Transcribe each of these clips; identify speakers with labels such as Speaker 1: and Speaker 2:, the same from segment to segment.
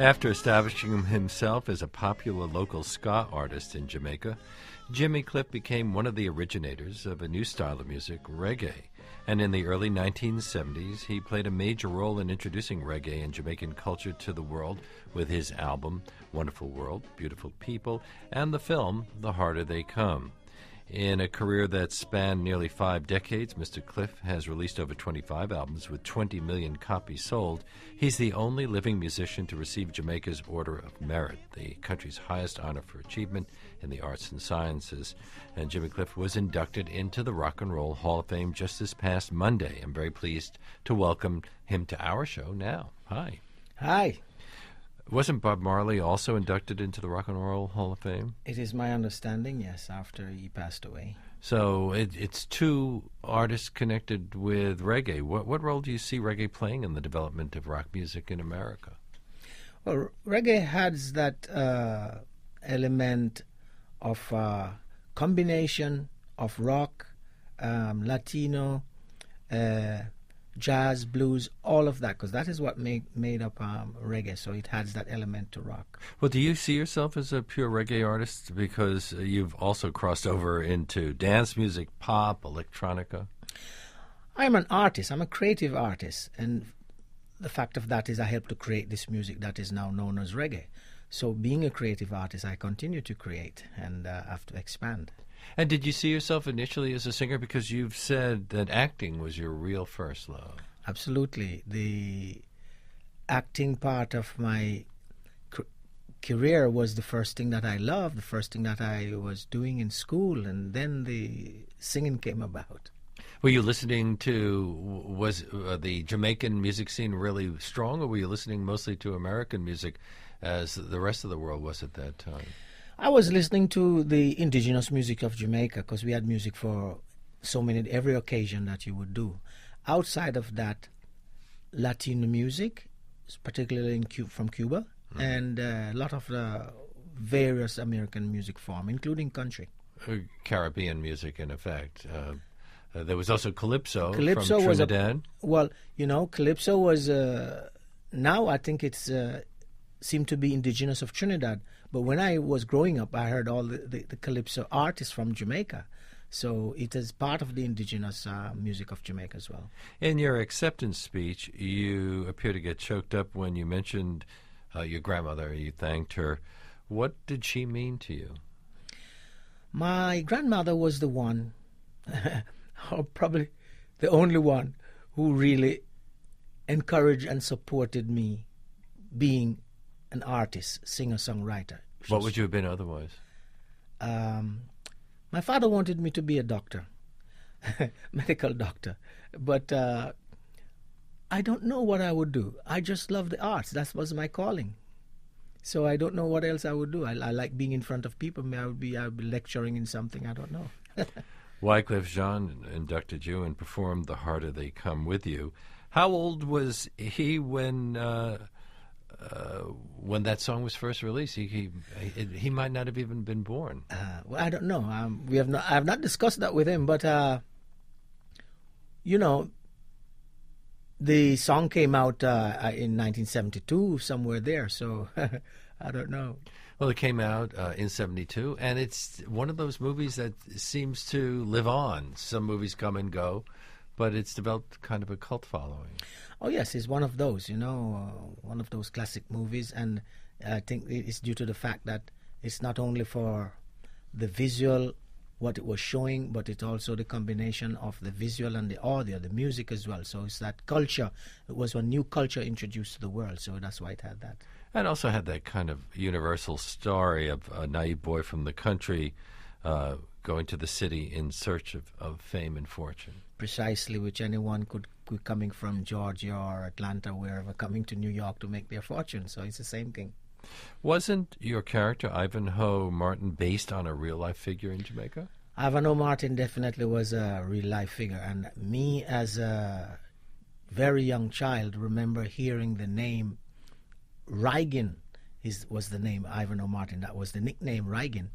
Speaker 1: After establishing himself as a popular local ska artist in Jamaica, Jimmy Cliff became one of the originators of a new style of music, reggae. And in the early 1970s, he played a major role in introducing reggae and Jamaican culture to the world with his album, Wonderful World, Beautiful People, and the film, The Harder They Come. In a career that spanned nearly 5 decades, Mr. Cliff has released over 25 albums with 20 million copies sold. He's the only living musician to receive Jamaica's Order of Merit, the country's highest honor for achievement in the arts and sciences. And Jimmy Cliff was inducted into the Rock and Roll Hall of Fame just this past Monday. I'm very pleased to welcome him to our show now. Hi.
Speaker 2: Hi.
Speaker 1: Wasn't Bob Marley also inducted into the Rock and Roll Hall of Fame?
Speaker 2: It is my understanding, yes, after he passed away.
Speaker 1: So it's two artists connected with reggae. What role do you see reggae playing in the development of rock music in America?
Speaker 2: Well, reggae has that element of combination of rock, Latino, jazz, blues, all of that, because that is what made up reggae, so it has that element to rock.
Speaker 1: Well, do you see yourself as a pure reggae artist? Because you've also crossed over into dance music, pop, electronica.
Speaker 2: I'm an artist. I'm a creative artist, and the fact of that is I helped to create this music that is now known as reggae. So being a creative artist, I continue to create and have to expand.
Speaker 1: And did you see yourself initially as a singer? Because you've said that acting was your real first love.
Speaker 2: Absolutely. The acting part of my career was the first thing that I loved, the first thing that I was doing in school, and then the singing came about.
Speaker 1: Were you listening to, was the Jamaican music scene really strong, or were you listening mostly to American music as the rest of the world was at that time?
Speaker 2: I was listening to the indigenous music of Jamaica because we had music for every occasion that you would do. Outside of that, Latino music, particularly from Cuba, and a lot of the various American music form, including country.
Speaker 1: Caribbean music, in effect. There was also Calypso from
Speaker 2: Trinidad. Calypso was, now I think it's seemed to be indigenous of Trinidad. But when I was growing up, I heard all the Calypso artists from Jamaica. So it is part of the indigenous music of Jamaica as well.
Speaker 1: In your acceptance speech, you appear to get choked up when you mentioned your grandmother. You thanked her. What did she mean to you?
Speaker 2: My grandmother was the one, or probably the only one, who really encouraged and supported me being an artist, singer-songwriter.
Speaker 1: What would you have been otherwise?
Speaker 2: My father wanted me to be a doctor, medical doctor. But I don't know what I would do. I just love the arts. That was my calling. So I don't know what else I would do. I like being in front of people. I would be lecturing in something. I don't know.
Speaker 1: Wycliffe Jean inducted you and performed The Harder They Come with you. How old was he when that song was first released? He might not have even been born.
Speaker 2: Well, I don't know. I have not discussed that with him. But the song came out in 1972, somewhere there. So I don't know.
Speaker 1: Well, it came out in 72, and it's one of those movies that seems to live on. Some movies come and go, but it's developed kind of a cult following.
Speaker 2: Oh, yes, it's one of those, one of those classic movies. And I think it's due to the fact that it's not only for the visual, what it was showing, but it's also the combination of the visual and the audio, the music as well. So it's that culture. It was a new culture introduced to the world, so that's why it had that.
Speaker 1: And also had that kind of universal story of a naive boy from the country going to the city in search of fame and fortune.
Speaker 2: Precisely, which anyone could coming from Georgia or Atlanta, wherever, coming to New York to make their fortune. So it's the same thing.
Speaker 1: Wasn't your character, Ivanhoe Martin, based on a real-life figure in Jamaica?
Speaker 2: Ivanhoe Martin definitely was a real-life figure. And me, as a very young child, remember hearing the name Reggae was the name, Ivanhoe Martin. That was the nickname, Reggae.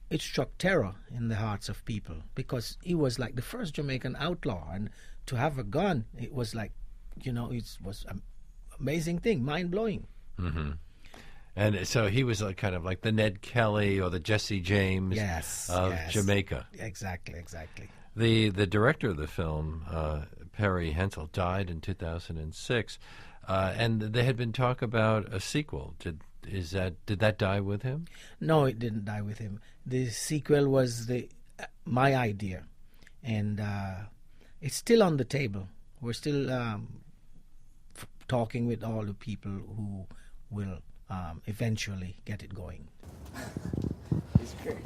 Speaker 2: It struck terror in the hearts of people because he was like the first Jamaican outlaw. And to have a gun, it was like, it was an amazing thing, mind-blowing.
Speaker 1: Hmm. And so he was kind of like the Ned Kelly or the Jesse James
Speaker 2: Yes,
Speaker 1: of
Speaker 2: yes.
Speaker 1: Jamaica.
Speaker 2: Exactly, exactly.
Speaker 1: The director of the film, Perry Hensel, died in 2006, and there had been talk about a sequel. Did that die with him?
Speaker 2: No, it didn't die with him. The sequel was my idea, and it's still on the table. We're still talking with all the people who will eventually get it going.
Speaker 3: It's great.